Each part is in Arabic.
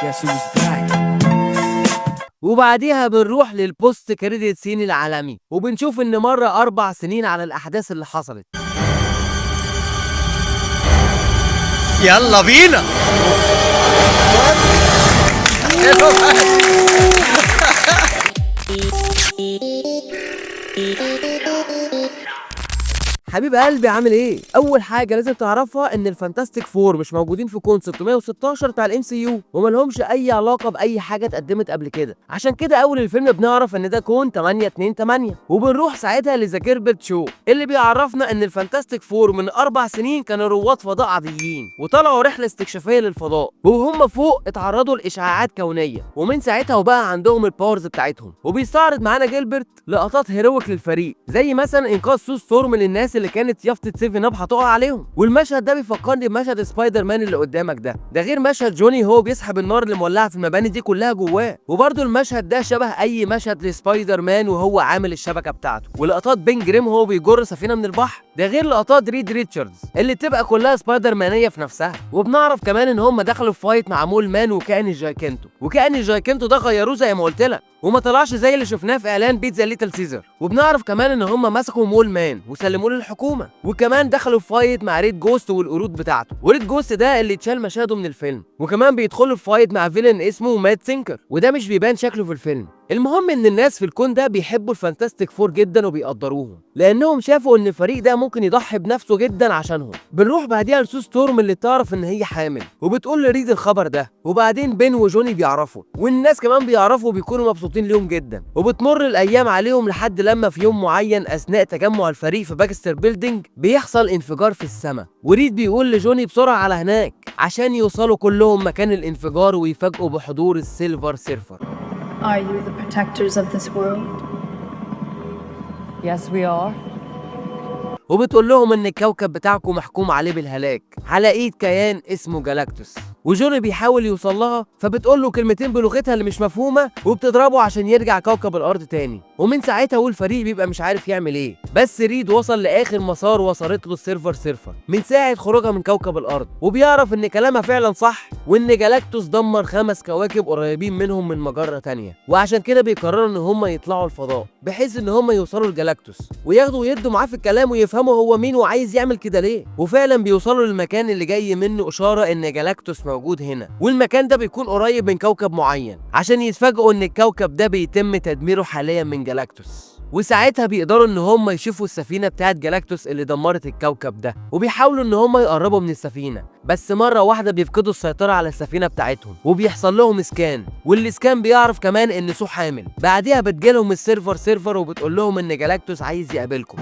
Guess who's back? وبعديها بنروح للبوست كريديت سين العالمي، وبنشوف ان مر 4 سنين على الاحداث اللي حصلت. يلا بينا. حبيب قلبي عامل ايه؟ اول حاجه لازم تعرفها ان الفانتاستيك فور مش موجودين في كون 616 بتاع الام سي يو، وما لهمش اي علاقه باي حاجه اتقدمت قبل كده. عشان كده اول الفيلم بنعرف ان ده كون 828، وبنروح ساعتها لذا جيربرت شو اللي بيعرفنا ان الفانتاستيك فور من 4 سنين كانوا رواد فضاء عاديين وطلعوا رحله استكشافيه للفضاء، وهم فوق اتعرضوا لاشعاعات كونيه، ومن ساعتها وبقى عندهم الباورز بتاعتهم. وبيستعرض معانا جيلبرت لقطات هيرويك للفريق، زي مثلا انقاذ سو ستورم للناس اللي كانت يافطه 7 اب هتقع عليهم. والمشهد ده بيفكرني بمشهد سبايدر مان اللي قدامك ده غير مشهد جوني هو بيسحب النار اللي مولعه في المباني دي كلها جواه. وبرده المشهد ده شبه اي مشهد لسبايدر مان وهو عامل الشبكه بتاعته، ولقطات بين جريم وهو بيجر سفينه من البحر، ده غير لقطات ريد ريتشاردز اللي بتبقى كلها سبايدر مانيه في نفسها. وبنعرف كمان ان هم دخلوا في فايت مع مول مان وكائن الجايكنتو، وكائن الجايكنتو ده غيروه زي ما قلت لك، وما طلعش زي اللي شفناه في اعلان بيتزا ليتل سيزر. وبنعرف كمان ان هم مسكوا مول مان وسلموه للحكومه، وكمان دخلوا في فايت مع ريد جوست والقرود بتاعته، وريد جوست ده اللي اتشال مشاهده من الفيلم. وكمان بيدخلوا في فايت مع فيلن اسمه مات سينكر، وده مش بيبان شكله في الفيلم. المهم ان الناس في الكون ده بيحبوا الفانتاستيك فور جدا وبيقدروهم، لانهم شافوا ان الفريق ده ممكن يضحي بنفسه جدا عشانهم. بنروح بعديها لسو ستورم اللي تعرف ان هي حامل، وبتقول لريد الخبر ده، وبعدين بين وجوني بيعرفوا، والناس كمان بيعرفوا وبيكونوا مبسوطين ليهم جدا. وبتمر الايام عليهم لحد لما في يوم معين اثناء تجمع الفريق في باكستر بيلدينج بيحصل انفجار في السماء، وريد بيقول لجوني بسرعه على هناك عشان يوصلوا كلهم مكان الانفجار ويفاجئوا بحضور السيلفر سيرفر. Are you the protectors of this world? Yes, we are. وبتقول لهم ان الكوكب بتاعكم محكوم عليه بالهلاك على ايد كيان اسمه جالاكتوس. وجوني بيحاول يوصل لها، فبتقول له كلمتين بلغتها اللي مش مفهومه، وبتضربه عشان يرجع كوكب الارض تاني. ومن ساعتها والفريق بيبقى مش عارف يعمل ايه، بس ريد وصل لاخر مسار وصلت له السيرفر سيرفر من ساعه خروجها من كوكب الارض، وبيعرف ان كلامها فعلا صح، وان جالاكتوس دمر 5 كواكب قريبين منهم من مجره تانيه، وعشان كده بيقرروا ان هم يطلعوا الفضاء بحيث ان هم يوصلوا لجالاكتوس وياخدوا ويدوا معاه في الكلام ويفهموا هو مين وعايز يعمل كده ليه. وفعلا بيوصلوا للمكان اللي جاي منه اشاره ان جالاكتوس موجود هنا، والمكان ده بيكون قريب من كوكب معين، عشان يتفاجئوا ان الكوكب ده بيتم تدميره حاليا من جالاكتوس. وساعتها بيقدروا ان هم يشوفوا السفينه بتاعت جالاكتوس اللي دمرت الكوكب ده، وبيحاولوا ان هم يقربوا من السفينه، بس مره واحده بيفقدوا السيطره على السفينه بتاعتهم وبيحصل لهم اسكان، والاسكان بيعرف كمان ان سو حامل. بعديها بتجيلهم السيرفر سيرفر وبتقول لهم ان جالاكتوس عايز يقابلكم،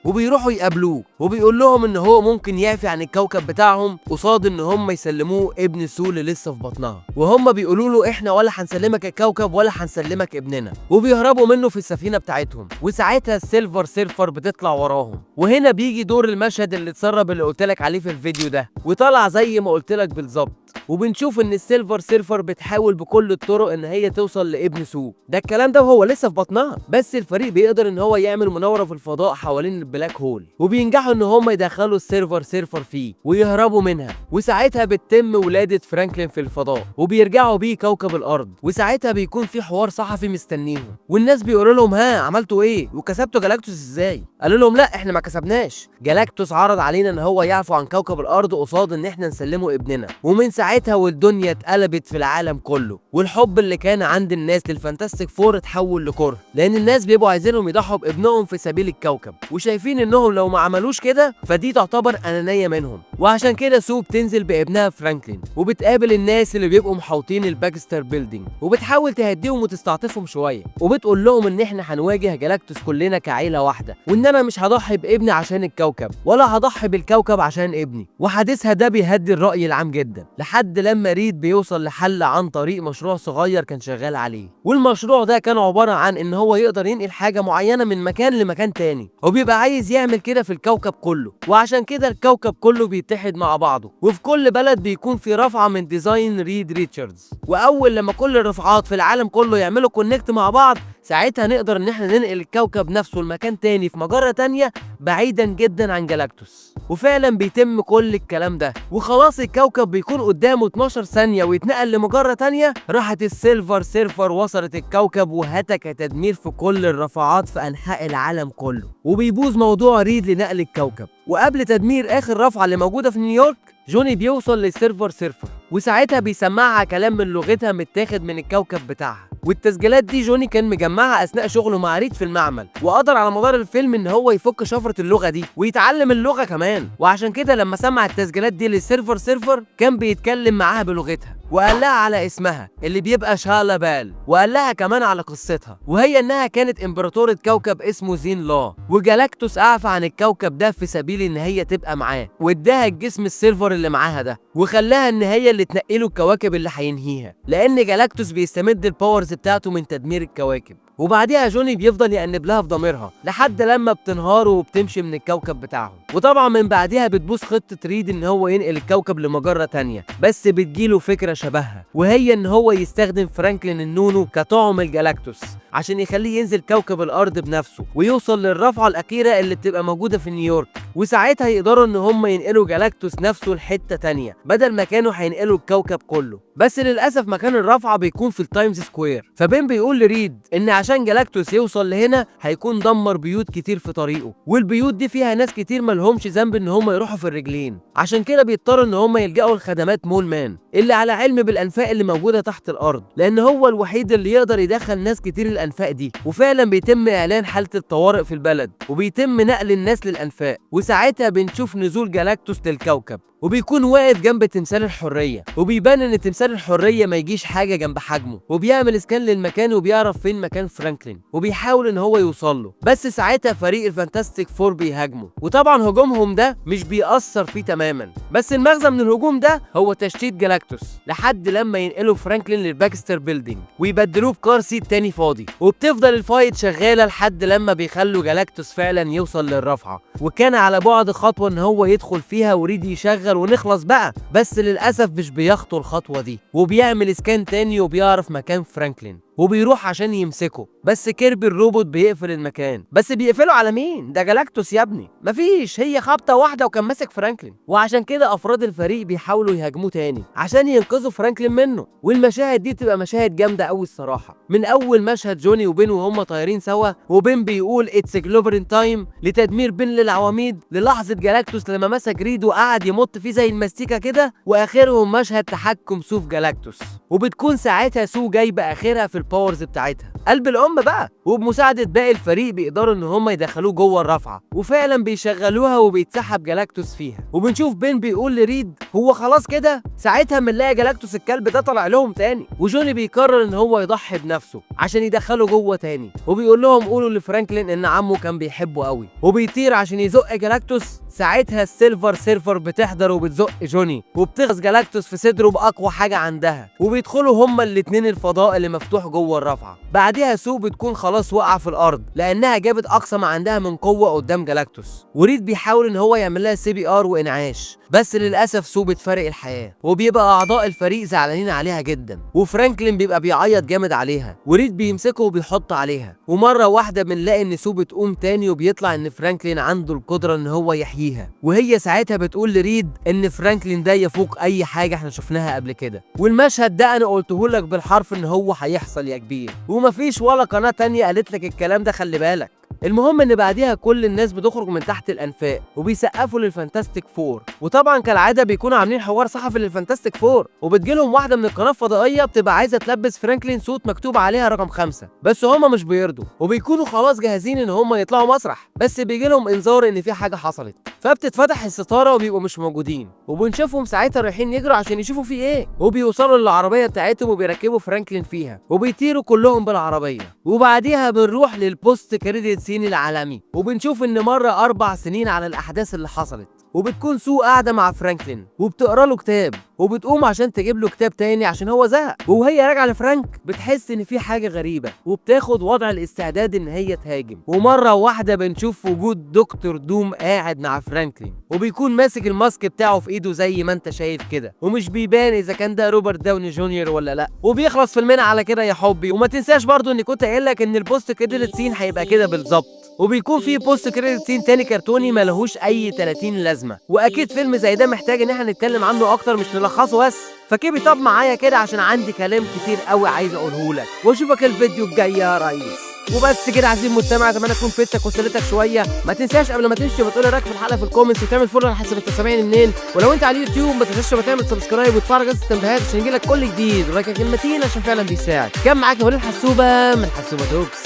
وبيروحوا يقابلوه، وبيقول لهم ان هو ممكن يعفي عن الكوكب بتاعهم قصاد ان هم يسلموه ابن سو اللي لسه في بطنها. وهم بيقولوا له احنا ولا هنسلمك الكوكب ولا هنسلمك ابننا، وبيهربوا منه في السفينه بتاعتهم. وساعتها السيلفر سيرفر بتطلع وراهم، وهنا بيجي دور المشهد اللي اتسرب اللي قلت لك عليه في الفيديو ده، وطلع زي ما قلت لك بالظبط. وبنشوف ان السيلفر سيرفر بتحاول بكل الطرق ان هي توصل لابن سو ده، الكلام ده وهو لسه في بطنها، بس الفريق بيقدر ان هو يعمل مناوره في الفضاء حوالين البلاك هول، وبينجحوا ان هم يدخلوا السيرفر سيرفر فيه ويهربوا منها. وساعتها بتتم ولاده فرانكلين في الفضاء، وبيرجعوا بيه كوكب الارض، وساعتها بيكون في حوار صحفي مستنيهم، والناس بيقولوا لهم ها عملتوا ايه وكسبتوا جالاكتوس ازاي؟ قالوا لهم لا احنا ما كسبناش، جالاكتوس عرض علينا ان هو يعفو عن كوكب الارض قصاد ان احنا نسلمه ابننا. ومن ساعتها والدنيا اتقلبت في العالم كله، والحب اللي كان عند الناس للفانتاستيك فور اتحول لكره، لان الناس بيبقوا عايزينهم يضحوا بابنهم في سبيل الكوكب، وشايفين انهم لو ما عملوش كده فدي تعتبر انانيه منهم. وعشان كده سو بتنزل بابنها فرانكلين، وبتقابل الناس اللي بيبقوا محاوطين الباكستر بيلدينج، وبتحاول تهديهم وتستعطفهم شويه، وبتقول لهم ان احنا هنواجه جالاكتوس كلنا كعيله واحده، وان انا مش هضحي بابني عشان الكوكب ولا هضحي بالكوكب عشان ابني. وحديثها ده بيهدي الراي العام جدا، لحد لما ريد بيوصل لحل عن طريق مشروع صغير كان شغال عليه. والمشروع ده كان عباره عن ان هو يقدر ينقل حاجه معينه من مكان لمكان تاني، وبيبقى عايز يعمل كده في الكوكب كله، وعشان كده الكوكب كله بيتحد مع بعضه، وفي كل بلد بيكون في رافعه من ديزاين ريد ريتشاردز. واول لما كل الرفعات في العالم كله يعملوا كونكت مع بعض، ساعتها نقدر ان احنا ننقل الكوكب نفسه لمكان تاني في مجرة تانية بعيدا جدا عن جالاكتوس. وفعلا بيتم كل الكلام ده، وخلاص الكوكب بيكون قدامه 12 ثانية ويتنقل لمجرة تانية. راحت السيلفر سيرفر وصلت الكوكب وهتك تدمير في كل الرفعات في انحاء العالم كله، وبيبوظ موضوع ريد لنقل الكوكب. وقبل تدمير اخر رفعة اللي موجودة في نيويورك، جوني بيوصل للسيرفر سيرفر، وساعتها بيسمعها كلام من لغتها متاخد من الكوكب بتاعها. والتسجيلات دي جوني كان مجمعها اثناء شغله مع ريد في المعمل، وقدر على مدار الفيلم ان هو يفك شفرة اللغة دي ويتعلم اللغة كمان. وعشان كده لما سمع التسجيلات دي للسيرفر سيرفر كان بيتكلم معاها بلغتها، وقال لها على اسمها اللي بيبقى شالا بال، وقال لها كمان على قصتها، وهي انها كانت امبراطورة كوكب اسمه زين لا، وجالاكتوس اعفى عن الكوكب ده في سبيل ان هي تبقى معاه، واداها الجسم السيلفر اللي معاها ده، وخلاها ان هي اللي تنقله الكواكب اللي هينهيها، لان جالاكتوس بيستمد الباورز بتاعته من تدمير الكواكب. وبعديها جوني بيفضل يأنب لها في ضميرها لحد لما بتنهار وبتمشي من الكوكب بتاعهم. وطبعا من بعدها بتبوظ خطة ريد ان هو ينقل الكوكب لمجرة تانية، بس بتجيله فكرة شبهها، وهي ان هو يستخدم فرانكلين النونو كطعم الجالاكتوس عشان يخليه ينزل كوكب الارض بنفسه ويوصل للرفعة الاخيرة اللي بتبقى موجودة في نيويورك، وساعتها يقدروا ان هم ينقلوا جالاكتوس نفسه لحتة تانية بدل ما كانوا هينقلوا الكوكب كله. بس للاسف مكان الرفعة بيكون في التايمز سكوير، فبين بيقول لريد ان عشان جالاكتوس يوصل لهنا هيكون دمر بيوت كتير في طريقه، والبيوت دي فيها ناس كتير مالهمش ذنب ان هم يروحوا في الرجلين، عشان كده بيضطروا ان هم يلجأوا لخدمات مول مان اللي على علم بالانفاق اللي موجوده تحت الارض، لان هو الوحيد اللي يقدر يدخل ناس كتير الانفاق دي. وفعلا بيتم اعلان حاله الطوارئ في البلد، وبيتم نقل الناس للانفاق، وساعتها بنشوف نزول جالاكتوس للكوكب، وبيكون واقف جنب تمثال الحريه، وبيبان ان تمثال الحريه ما يجيش حاجه جنب حجمه، وبيعمل اسكان للمكان وبيعرف فين مكان فرانكلين، وبيحاول ان هو يوصل له. بس ساعتها فريق الفانتاستيك فور بيهاجمه، وطبعا هجومهم ده مش بيأثر فيه تماما، بس المغزى من الهجوم ده هو تشتيت جالاكتوس لحد لما ينقلوا فرانكلين للباكستر بيلدينج ويبدلوه بكار سيت تاني فاضي، وبتفضل الفايت شغاله لحد لما بيخلوا جالاكتوس فعلا يوصل للرفعه، وكان على بعد خطوه ان هو يدخل فيها وريد يشغل ونخلص بقى. بس للاسف مش بيخطو الخطوه دي، وبيعمل اسكان تاني وبيعرف مكان فرانكلين وبيروح عشان يمسكه، بس كيربي الروبوت بيقفل المكان. بس بيقفله على مين؟ ده جالاكتوس يا ابني، مفيش، هي خبطه واحده وكان ماسك فرانكلين. وعشان كده افراد الفريق بيحاولوا يهاجموه تاني عشان ينقذوا فرانكلين منه. والمشاهد دي بتبقى مشاهد جامده قوي الصراحه، من اول مشهد جوني وبين وهم طايرين سوا، وبين بيقول اتس جلوبرين تايم لتدمير بين للعواميد، للحظه جالاكتوس لما مسك ريد وقعد يمط فيه زي المستيكه كده، واخرهم مشهد تحكم سو في جالاكتوس، وبتكون ساعتها سو جايبه اخرها في الباورز بتاعتها قلب الام بقى، وبمساعده باقي الفريق بيقدروا ان هم يدخلوه جوه الرفعه، وفعلا بيشغلوها وبيتسحب جالاكتوس فيها. وبنشوف بين بيقول لريد هو خلاص كده، ساعتها بنلاقي جالاكتوس الكلب ده طلع لهم تاني، وجوني بيقرر ان هو يضحي بنفسه عشان يدخله جوه تاني، وبيقول لهم قولوا لفرانكلين ان عمه كان بيحبه قوي، وبيطير عشان يزق جالاكتوس. ساعتها السيلفر سيرفر بتحضر وبتزق جوني، وبتغز جالاكتوس في صدره باقوى حاجه عندها، وبيدخلوا هما الاتنين الفضاء اللي مفتوح جوه الرفعه. بعدها سو بتكون خلاص واقعه في الارض لانها جابت اقصى ما عندها من قوه قدام جالاكتوس، وريد بيحاول ان هو يعمل لها CPR وانعاش، بس للاسف سو بتفارق الحياه، وبيبقى اعضاء الفريق زعلانين عليها جدا، وفرانكلين بيبقى بيعيط جامد عليها، وريد بيمسكه وبيحط عليها، ومره واحده بنلاقي ان سو بتقوم تاني، وبيطلع ان فرانكلين عنده القدره ان هو يحييها، وهي ساعتها بتقول لريد ان فرانكلين ده يفوق اي حاجه احنا شفناها قبل كده. والمشهد ده انا قلته لك بالحرف ان هو هيحصل يا كبير، ومفيش ولا قناه تانية قالت لك الكلام ده، خلي بالك. المهم ان بعديها كل الناس بتخرج من تحت الانفاق وبيسقفوا للفانتاستيك فور، وطبعا كالعاده بيكونوا عاملين حوار صحفي للفانتاستيك فور، وبتجيلهم واحده من القناه الفضائيه بتبقى عايزه تلبس فرانكلين سوت مكتوب عليها رقم 5، بس هما مش بيرضوا، وبيكونوا خلاص جاهزين ان هما يطلعوا مسرح، بس بيجيلهم انذار ان في حاجه حصلت، فبتتفتح الستاره وبيبقوا مش موجودين، وبنشوفهم ساعتها رايحين يجروا عشان يشوفوا في ايه، وبيوصلوا للعربيه بتاعتهم وبيركبوا فرانكلين فيها، وبيطيروا كلهم بالعربيه. وبعديها بنروح للبوست كريديت سين العالمي، وبنشوف ان مر 4 سنين على الاحداث اللي حصلت، وبتكون سو قاعده مع فرانكلين وبتقرا له كتاب وبتقوم عشان تجيب له كتاب تاني عشان هو زهق. وهي راجعه لفرانك بتحس ان في حاجه غريبه وبتاخد وضع الاستعداد ان هي تهاجم. ومره واحده بنشوف وجود دكتور دوم قاعد مع فرانكلين وبيكون ماسك الماسك بتاعه في ايده زي ما انت شايف كده، ومش بيبان اذا كان ده روبرت داوني جونيور ولا لا. وبيخلص فيلمنا على كده يا حبي. وما تنساش برضو اني كنت قايل لك ان البوست كريدت سين هيبقى كده بالظبط، وبيكون في بوست كريدت سين تاني كرتوني ملهوش اي 30 لازمه. واكيد فيلم زي ده محتاج ان احنا نتكلم عنه اكتر مش نلخصه بس. فكيبي طب معايا كده عشان عندي كلام كتير قوي عايز اقوله لك، واشوفك الفيديو الجاي يا ريس. وبس كده عزيزي المستمع، اتمنى تكون فدتك وسلتك شويه. ما تنساش قبل ما تمشي بتقول رايك في الحلقه في الكومنتس وتعمل فولو على حسب انت سامعني منين. ولو انت على اليوتيوب ما تنساش تعمل سبسكرايب وتفعل جرس التنبيهات عشان يجيلك كل جديد، ولايك كلمتين عشان فعلا بيساعد. كان معاك وليد حسوبه من حسوبه توكس.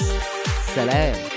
سلام.